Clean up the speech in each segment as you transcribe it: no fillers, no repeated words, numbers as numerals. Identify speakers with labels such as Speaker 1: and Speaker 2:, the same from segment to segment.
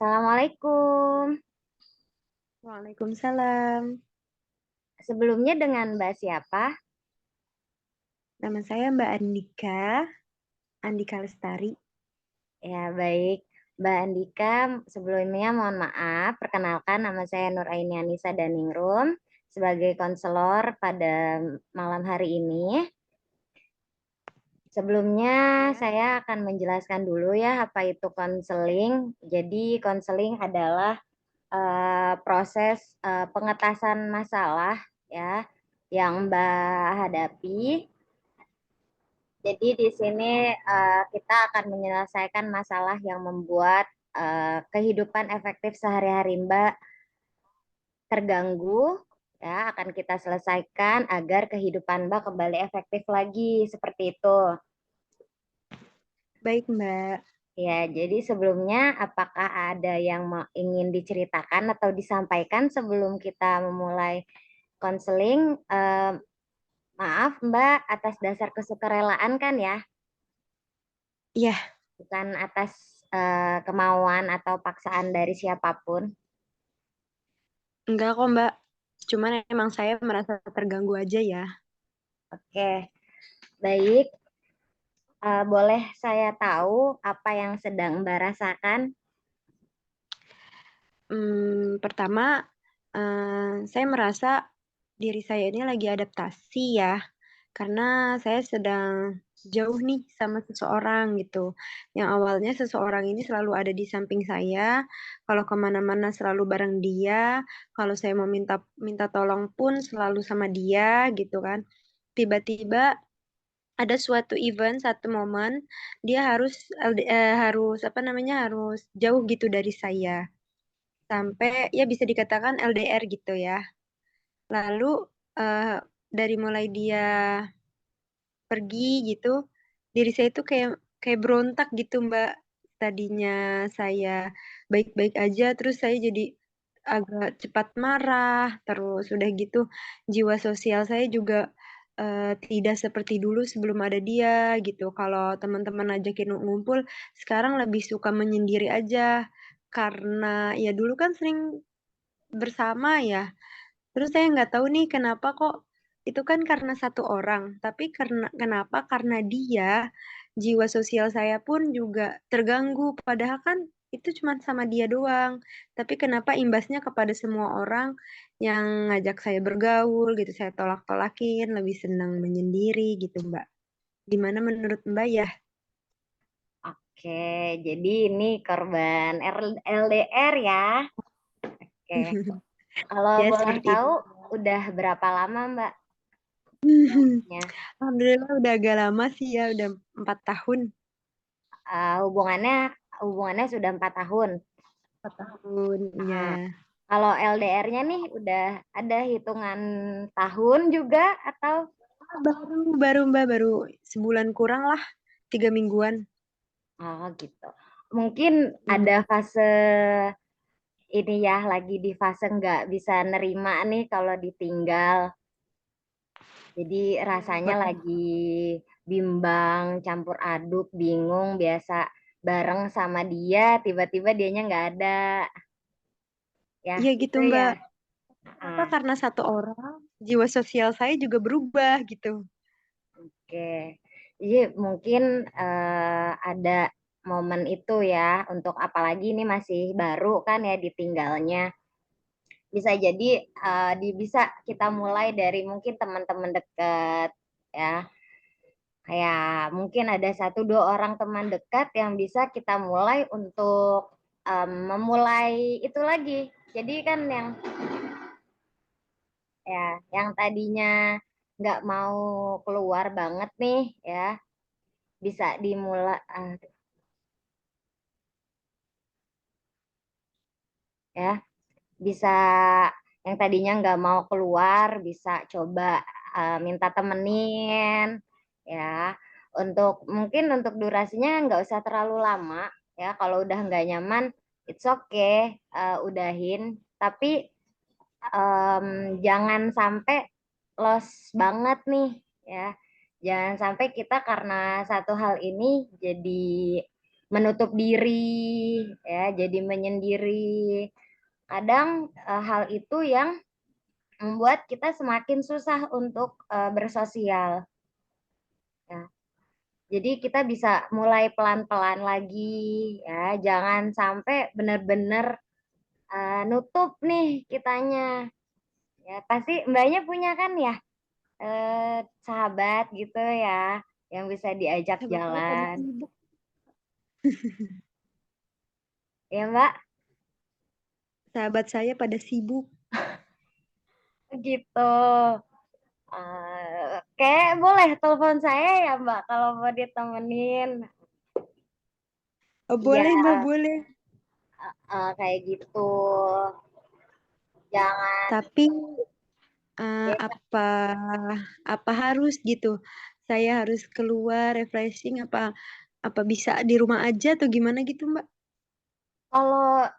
Speaker 1: Assalamualaikum.
Speaker 2: Waalaikumsalam.
Speaker 1: Sebelumnya dengan Mbak siapa?
Speaker 2: Nama saya Mbak Andika, Andika Lestari.
Speaker 1: Ya, baik. Mbak Andika, sebelumnya mohon maaf. Perkenalkan, nama saya Nur Aini Anissa Daningrum sebagai konselor pada malam hari ini. Sebelumnya,
Speaker 2: Ya.
Speaker 1: saya akan menjelaskan dulu ya apa itu konseling. Jadi, konseling adalah proses pengetasan masalah ya yang Mbak hadapi. Jadi di sini kita akan menyelesaikan masalah yang membuat kehidupan efektif sehari-hari Mbak terganggu, ya akan kita selesaikan agar kehidupan Mbak kembali efektif lagi seperti itu.
Speaker 2: Baik, Mbak.
Speaker 1: Ya, jadi sebelumnya apakah ada yang ingin diceritakan atau disampaikan sebelum kita memulai konseling? Maaf Mbak, atas dasar kesukarelaan kan ya?
Speaker 2: Iya,
Speaker 1: Bukan atas kemauan atau paksaan dari siapapun.
Speaker 2: enggak kok, Mbak. Cuman emang saya merasa terganggu aja ya.
Speaker 1: Oke, baik. Boleh saya tahu apa yang sedang Mbak rasakan?
Speaker 2: Pertama, saya merasa diri saya ini lagi adaptasi ya. Karena saya sedang jauh nih sama seseorang gitu. Yang awalnya seseorang ini selalu ada di samping saya, kalau kemana-mana selalu bareng dia, kalau saya mau minta minta tolong pun selalu sama dia gitu kan. Tiba-tiba ada suatu event, satu momen, dia harus apa namanya harus jauh gitu dari saya, sampai ya bisa dikatakan LDR gitu ya. Lalu eh, dari mulai dia pergi gitu, diri saya itu kayak kayak berontak gitu, Mbak. Tadinya saya baik-baik aja, terus saya jadi agak cepat marah, terus udah gitu jiwa sosial saya juga tidak seperti dulu sebelum ada dia gitu. Kalau teman-teman ajakin ngumpul, sekarang lebih suka menyendiri aja karena ya dulu kan sering bersama ya. Terus saya nggak tahu nih kenapa kok itu kan karena satu orang, tapi karena kenapa karena dia jiwa sosial saya pun juga terganggu. Padahal kan itu cuma sama dia doang. Tapi kenapa imbasnya kepada semua orang yang ngajak saya bergaul gitu, saya tolak-tolakin, lebih senang menyendiri gitu, Mbak. Gimana menurut Mbak ya?
Speaker 1: Oke, jadi ini korban LDR ya. Oke, kalau
Speaker 2: Ya
Speaker 1: boleh
Speaker 2: seperti itu.
Speaker 1: tahu udah berapa lama Mbak? Ya,
Speaker 2: Alhamdulillah udah agak lama sih ya, udah 4 tahun.
Speaker 1: hubungannya hubungannya sudah 4 tahun.
Speaker 2: 4 tahun, ya.
Speaker 1: Ah, kalau LDR-nya nih udah ada hitungan tahun juga atau
Speaker 2: Baru Mbak, baru sebulan kurang lah, 3 mingguan.
Speaker 1: oh gitu. Mungkin
Speaker 2: Hmm.
Speaker 1: ada fase ini ya lagi di fase nggak bisa nerima nih kalau ditinggal. Jadi
Speaker 2: Iya,
Speaker 1: rasanya
Speaker 2: Mbak.
Speaker 1: lagi bimbang, campur aduk, bingung, biasa bareng sama dia, tiba-tiba dianya nggak ada. Ya,
Speaker 2: Iya gitu
Speaker 1: gitu ya.
Speaker 2: Mbak. Kenapa?
Speaker 1: Ah,
Speaker 2: Karena satu orang, jiwa sosial saya juga berubah gitu.
Speaker 1: oke. Jadi mungkin ada momen itu ya untuk apalagi ini masih baru kan ya ditinggalnya. Bisa jadi bisa kita mulai dari mungkin teman-teman dekat ya. Kayak mungkin ada satu dua orang teman dekat yang bisa kita mulai untuk memulai itu lagi. Jadi kan yang tadinya nggak mau keluar banget nih ya bisa dimulai ya bisa yang tadinya nggak mau keluar bisa coba minta temenin ya untuk mungkin untuk durasinya nggak usah terlalu lama ya kalau udah nggak nyaman it's okay udahin tapi em, jangan sampai los banget nih ya jangan sampai kita karena satu hal ini jadi menutup diri, ya, jadi menyendiri. Kadang hal itu yang membuat kita semakin susah untuk bersosial. Ya. Jadi kita bisa mulai pelan-pelan lagi, ya, jangan sampai benar-benar nutup nih kitanya. Ya, pasti mbaknya punya kan ya sahabat gitu ya yang bisa diajak
Speaker 2: Sahabat saya pada
Speaker 1: jalan.
Speaker 2: sibuk.
Speaker 1: Ya mbak,
Speaker 2: Sahabat saya pada sibuk.
Speaker 1: gitu. Kayak boleh telepon saya ya mbak kalau mau ditemenin.
Speaker 2: Oh,
Speaker 1: Iya,
Speaker 2: boleh Mbak, boleh.
Speaker 1: kayak gitu. Jangan
Speaker 2: Tapi
Speaker 1: ya,
Speaker 2: apa apa harus gitu? Saya harus keluar refreshing apa apa bisa di rumah aja atau gimana gitu, Mbak?
Speaker 1: kalau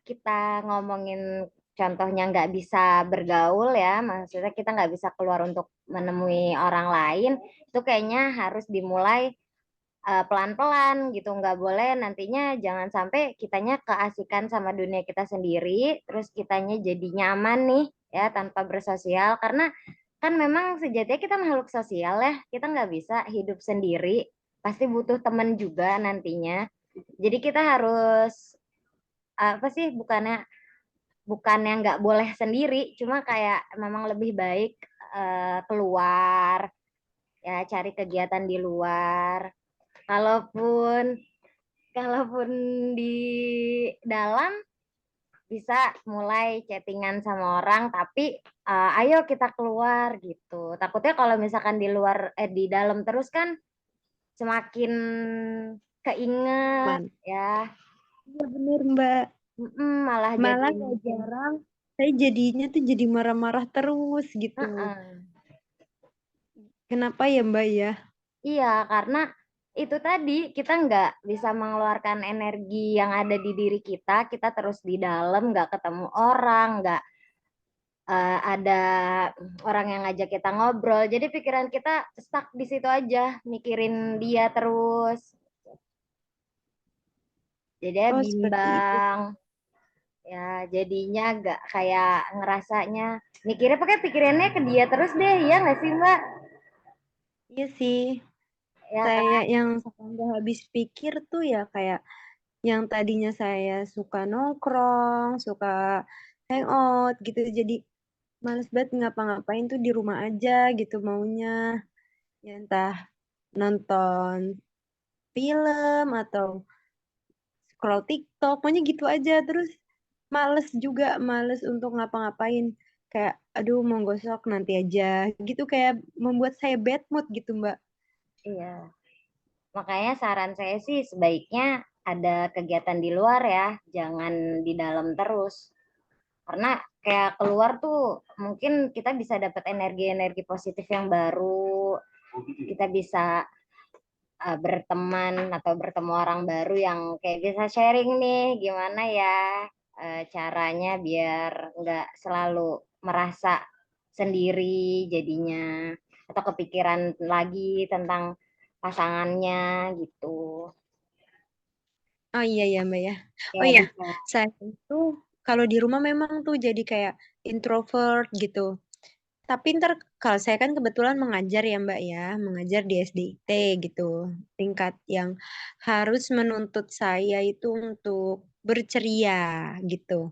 Speaker 1: kita ngomongin contohnya nggak bisa bergaul ya, maksudnya kita nggak bisa keluar untuk menemui orang lain, itu kayaknya harus dimulai pelan-pelan gitu, nggak boleh nantinya jangan sampai kitanya keasikan sama dunia kita sendiri, terus kitanya jadi nyaman nih ya tanpa bersosial, karena kan memang sejatinya kita makhluk sosial ya, kita nggak bisa hidup sendiri, pasti butuh teman juga nantinya. Jadi kita harus apa sih, bukannya bukannya nggak boleh sendiri, cuma kayak memang lebih baik keluar ya, cari kegiatan di luar. Kalaupun kalaupun di dalam bisa mulai chattingan sama orang, tapi ayo kita keluar gitu. Takutnya kalau misalkan di luar di dalam terus kan semakin keinget
Speaker 2: Man.
Speaker 1: ya.
Speaker 2: Iya bener, Mbak.
Speaker 1: Malah jadi
Speaker 2: Malah gak
Speaker 1: mungkin
Speaker 2: jarang saya jadinya tuh jadi marah-marah terus gitu.
Speaker 1: uh-uh.
Speaker 2: Kenapa ya, Mbak ya?
Speaker 1: Iya, karena itu tadi kita nggak bisa mengeluarkan energi yang ada di diri kita terus di dalam, nggak ketemu orang, nggak ada orang yang ngajak kita ngobrol. Jadi pikiran kita stuck di situ aja, mikirin dia terus. Jadi ya
Speaker 2: Oh, seperti itu.
Speaker 1: bimbang, ya jadinya agak kayak ngerasanya mikirnya pakai pikirannya ke dia terus deh, ya nggak sih Mbak?
Speaker 2: Iya sih.
Speaker 1: Ya
Speaker 2: Saya
Speaker 1: kan?
Speaker 2: yang nggak habis pikir tuh ya kayak yang tadinya saya suka nongkrong, suka hangout gitu. Jadi males banget ngapa-ngapain tuh di rumah aja gitu maunya. Ya entah nonton film atau scroll TikTok, pokoknya gitu aja. Terus males juga, males untuk ngapa-ngapain. Kayak, aduh mau gosok nanti aja. Gitu kayak membuat saya bad mood gitu, Mbak.
Speaker 1: Iya. Makanya saran saya sih sebaiknya ada kegiatan di luar ya, jangan di dalam terus. Karena kayak keluar tuh mungkin kita bisa dapat energi-energi positif yang baru, kita bisa berteman atau bertemu orang baru yang kayak bisa sharing nih gimana ya caranya biar nggak selalu merasa sendiri jadinya, atau kepikiran lagi tentang pasangannya gitu.
Speaker 2: Oh iya ya Mbak ya. Oh
Speaker 1: Ya
Speaker 2: iya,
Speaker 1: bisa.
Speaker 2: saya itu kalau di rumah memang tuh jadi kayak introvert gitu. Tapi ntar kalau saya kan kebetulan mengajar ya Mbak ya, mengajar di SDIT gitu. Tingkat yang harus menuntut saya itu untuk berceria gitu.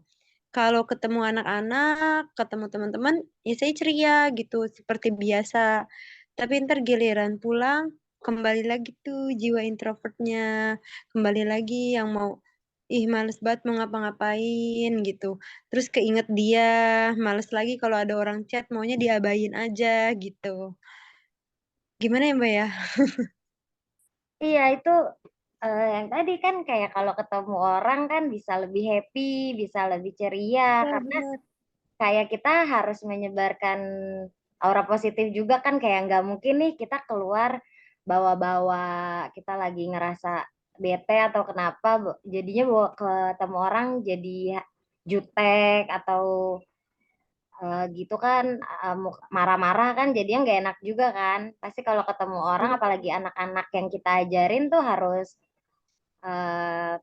Speaker 2: Kalau ketemu anak-anak, ketemu teman-teman, ya saya ceria gitu, seperti biasa. Tapi ntar giliran pulang, kembali lagi tuh jiwa introvertnya. Kembali lagi yang mau, ih males banget mau ngapa-ngapain gitu. Terus keinget dia, males lagi kalau ada orang chat, maunya diabain aja gitu. Gimana ya Mbak ya?
Speaker 1: Iya itu yang tadi kan kayak kalau ketemu orang kan bisa lebih happy, bisa lebih ceria, karena
Speaker 2: Benar-benar.
Speaker 1: kayak kita harus menyebarkan aura positif juga kan, kayak nggak mungkin nih kita keluar bawa-bawa kita lagi ngerasa bete atau kenapa jadinya bawa ketemu orang jadi jutek atau gitu kan, marah-marah kan jadinya nggak enak juga kan, pasti kalau ketemu orang apalagi anak-anak yang kita ajarin tuh harus eh,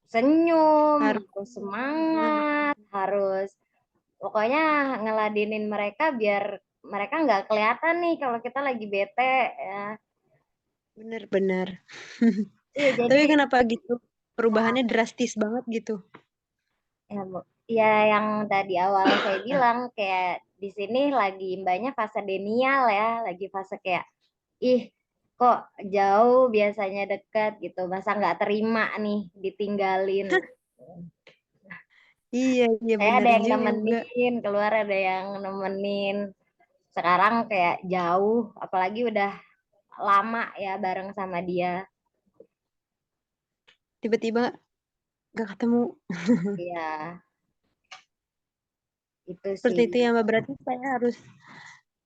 Speaker 1: senyum,
Speaker 2: Harus.
Speaker 1: harus semangat, harus pokoknya ngeladenin mereka biar mereka nggak kelihatan nih kalau kita lagi bete ya.
Speaker 2: Bener-bener.
Speaker 1: Iya jadi
Speaker 2: Tapi kenapa gitu? Perubahannya drastis banget gitu.
Speaker 1: ya, ya yang tadi awal saya bilang kayak di sini lagi mbaknya fase denial ya, lagi fase kayak ih kok jauh biasanya dekat gitu, masa nggak terima nih ditinggalin.
Speaker 2: Iya, iya
Speaker 1: Saya ada
Speaker 2: bener
Speaker 1: yang
Speaker 2: juga.
Speaker 1: nemenin, keluar ada yang nemenin. Sekarang kayak jauh, apalagi udah lama ya bareng sama dia.
Speaker 2: Tiba-tiba gak ketemu.
Speaker 1: Iya, itu
Speaker 2: Seperti
Speaker 1: sih.
Speaker 2: itu ya Mbak. Berarti saya harus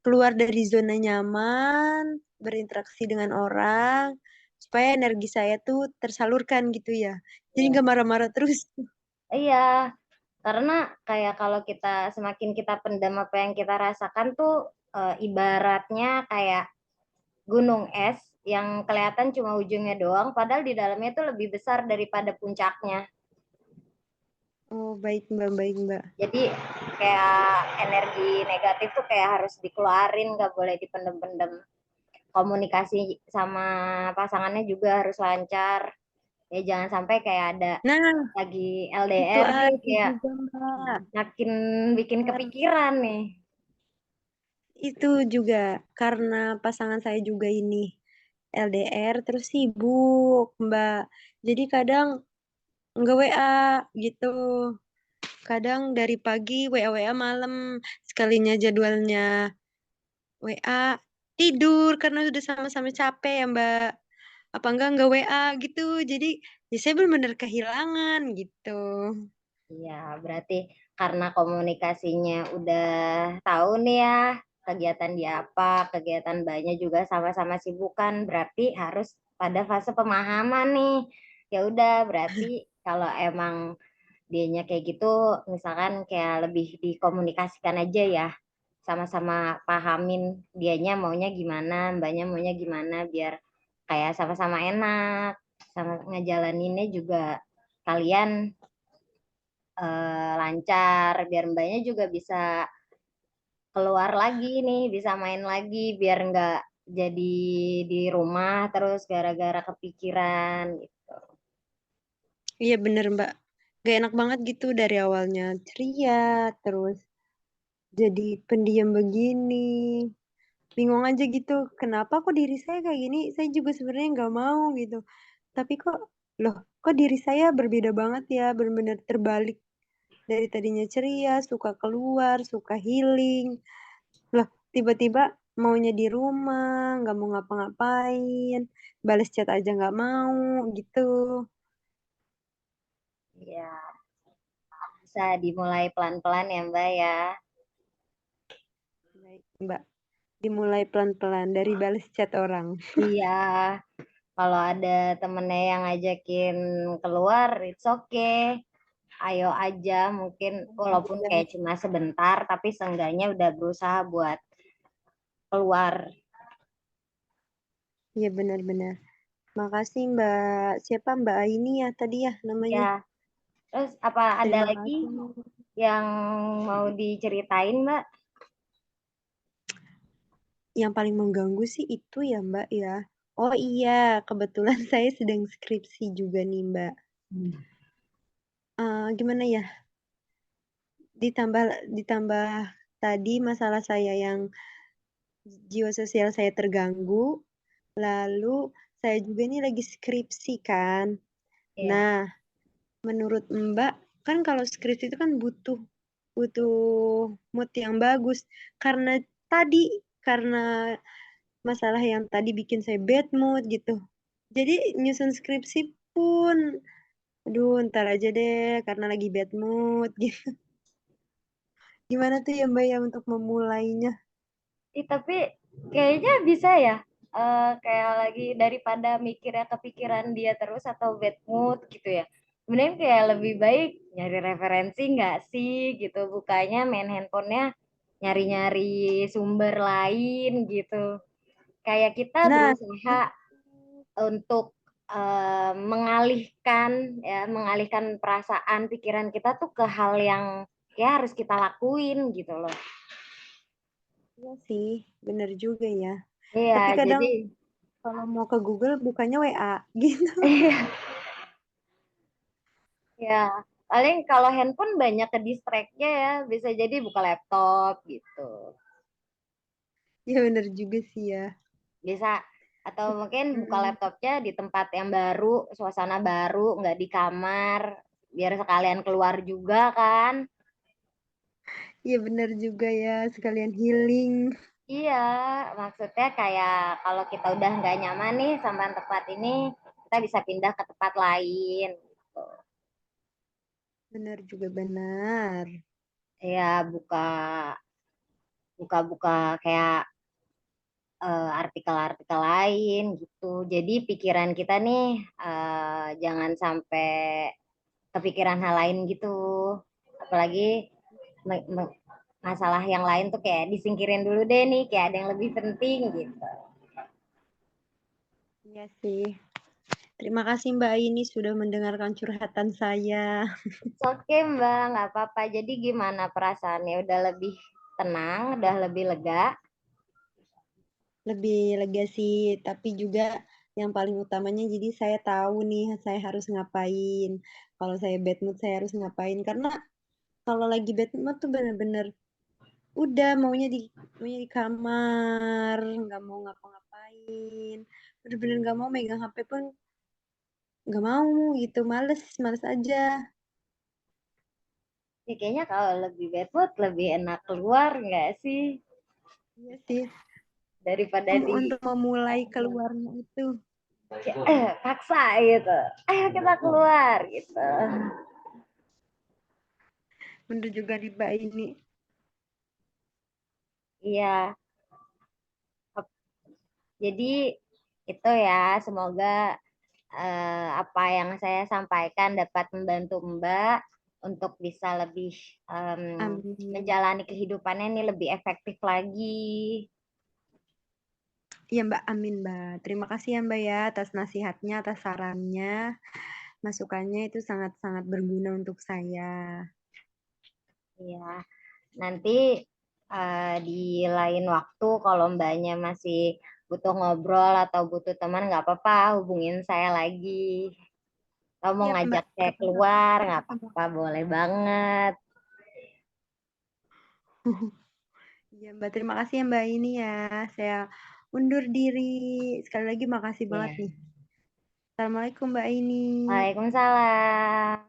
Speaker 2: keluar dari zona nyaman, berinteraksi dengan orang, supaya energi saya tuh tersalurkan gitu ya. Jadi
Speaker 1: Iya,
Speaker 2: gak marah-marah terus.
Speaker 1: iya, karena kayak kalau kita semakin kita pendam apa yang kita rasakan tuh ibaratnya kayak gunung es yang kelihatan cuma ujungnya doang, padahal di dalamnya tuh lebih besar daripada puncaknya.
Speaker 2: Oh, baik Mbak, baik Mbak.
Speaker 1: Jadi kayak energi negatif tuh kayak harus dikeluarin, nggak boleh dipendem-pendem. Komunikasi sama pasangannya juga harus lancar. Ya jangan sampai kayak ada
Speaker 2: Nah,
Speaker 1: lagi
Speaker 2: itu
Speaker 1: LDR nih
Speaker 2: ada
Speaker 1: kayak
Speaker 2: juga Mbak.
Speaker 1: makin bikin
Speaker 2: Karena
Speaker 1: kepikiran nih.
Speaker 2: itu juga karena pasangan saya juga ini LDR terus sibuk Mbak. Jadi kadang nggak WA gitu. Kadang dari pagi WA malam, sekalinya jadwalnya WA tidur karena udah sama-sama capek ya Mbak. Apa enggak WA gitu. Jadi ya saya benar-benar kehilangan gitu.
Speaker 1: Iya, berarti karena komunikasinya udah tahu nih ya kegiatan dia apa, kegiatan banyak juga sama-sama sibuk kan, berarti harus pada fase pemahaman nih. Ya udah, berarti kalau emang dianya kayak gitu, misalkan kayak lebih dikomunikasikan aja ya, sama-sama pahamin dianya maunya gimana, mbaknya maunya gimana, biar kayak sama-sama enak, sama ngejalaninnya juga kalian lancar biar mbaknya juga bisa keluar lagi nih bisa main lagi biar nggak jadi di rumah terus gara-gara kepikiran gitu.
Speaker 2: Iya bener Mbak. Gak enak banget gitu dari awalnya ceria, terus jadi pendiam begini. Bingung aja gitu, kenapa kok diri saya kayak gini? Saya juga sebenarnya nggak mau gitu. Tapi kok, loh, kok diri saya berbeda banget ya, benar-benar terbalik. Dari tadinya ceria, suka keluar, suka healing. Loh, tiba-tiba maunya di rumah, nggak mau ngapa-ngapain, balas chat aja nggak mau gitu.
Speaker 1: Ya bisa dimulai pelan-pelan ya mbak ya.
Speaker 2: Baik, Mbak. Dimulai pelan-pelan dari balas chat orang.
Speaker 1: Iya, kalau ada temennya yang ngajakin keluar it's okay, ayo aja mungkin walaupun kayak cuma sebentar tapi seenggaknya udah berusaha buat keluar.
Speaker 2: Iya benar-benar. Makasih Mbak. Siapa Mbak Aini ya tadi ya namanya.
Speaker 1: Ya terus apa ada
Speaker 2: Terima
Speaker 1: lagi
Speaker 2: kasih.
Speaker 1: yang mau diceritain mbak?
Speaker 2: Yang paling mengganggu sih itu ya Mbak ya. Oh iya, kebetulan saya sedang skripsi juga nih Mbak. Gimana ya? Ditambah ditambah tadi masalah saya yang jiwa sosial saya terganggu. Lalu saya juga nih lagi skripsi kan.
Speaker 1: Iya.
Speaker 2: Nah, menurut Mbak, kan kalau skripsi itu kan butuh butuh mood yang bagus. Karena tadi, karena masalah yang tadi bikin saya bad mood gitu. Jadi nyusun skripsi pun, aduh ntar aja deh karena lagi bad mood gitu. Gimana tuh ya Mbak ya untuk memulainya?
Speaker 1: Tapi kayaknya bisa ya. Kayak lagi daripada mikirnya kepikiran dia terus atau bad mood gitu ya. Kemudian kayak lebih baik nyari referensi nggak sih gitu. Bukanya main handphonenya nyari-nyari sumber lain gitu. Kayak kita
Speaker 2: Nah,
Speaker 1: berusaha untuk mengalihkan perasaan pikiran kita tuh ke hal yang ya harus kita lakuin gitu loh.
Speaker 2: Iya sih, bener juga ya.
Speaker 1: Iya,
Speaker 2: Tapi kadang
Speaker 1: jadi
Speaker 2: kalau mau ke Google bukannya WA gitu.
Speaker 1: ya paling kalau handphone banyak ke distract-nya ya, bisa jadi buka laptop gitu.
Speaker 2: Ya bener juga sih ya.
Speaker 1: Bisa atau mungkin buka
Speaker 2: Mm-mm.
Speaker 1: laptopnya di tempat yang baru, suasana baru, nggak di kamar, biar sekalian keluar juga kan.
Speaker 2: Iya bener juga ya, sekalian healing.
Speaker 1: Iya, maksudnya kayak kalau kita udah nggak nyaman nih sama tempat ini, kita bisa pindah ke tempat lain. Gitu.
Speaker 2: Bener juga benar.
Speaker 1: Ya, buka-buka kayak artikel-artikel lain gitu. Jadi pikiran kita nih jangan sampai kepikiran hal lain gitu. Apalagi masalah yang lain tuh kayak disingkirin dulu deh nih, kayak ada yang lebih penting gitu.
Speaker 2: Iya sih. Terima kasih Mbak Aini sudah mendengarkan curhatan saya.
Speaker 1: Oke Mbak, nggak apa-apa. Jadi gimana perasaannya? Udah lebih tenang, udah lebih lega?
Speaker 2: Lebih lega sih, tapi juga yang paling utamanya jadi saya tahu nih saya harus ngapain. Kalau saya bad mood saya harus ngapain karena kalau lagi bad mood tuh bener-bener udah maunya di kamar, nggak mau ngapa-ngapain. Bener-bener nggak mau megang HP pun nggak mau gitu, males, males aja.
Speaker 1: Ya, kayaknya kalau lebih bad mood, lebih enak keluar nggak sih?
Speaker 2: Iya sih,
Speaker 1: Daripada di
Speaker 2: untuk memulai keluarnya itu.
Speaker 1: paksa gitu. Ayo kita keluar gitu.
Speaker 2: Bener juga nih Mbak ini.
Speaker 1: Iya, jadi itu ya, semoga apa yang saya sampaikan dapat membantu Mbak untuk bisa lebih em,
Speaker 2: Amin.
Speaker 1: menjalani kehidupannya ini lebih efektif lagi.
Speaker 2: Iya Mbak, amin Mbak. Terima kasih ya Mbak ya atas nasihatnya, atas sarannya. Masukannya itu sangat-sangat berguna untuk saya.
Speaker 1: Iya, nanti di lain waktu kalau Mbaknya masih butuh ngobrol atau butuh teman nggak apa-apa, hubungin saya lagi. Kalau mau
Speaker 2: Iya Mbak,
Speaker 1: ngajak saya
Speaker 2: kapan-kapan
Speaker 1: keluar
Speaker 2: kita
Speaker 1: nggak
Speaker 2: ketemu.
Speaker 1: apa-apa, boleh banget.
Speaker 2: Iya Mbak, terima kasih ya Mbak ini ya. Saya undur diri. Sekali lagi makasih banget nih.
Speaker 1: Ya.
Speaker 2: Assalamualaikum Mbak ini.
Speaker 1: Waalaikumsalam.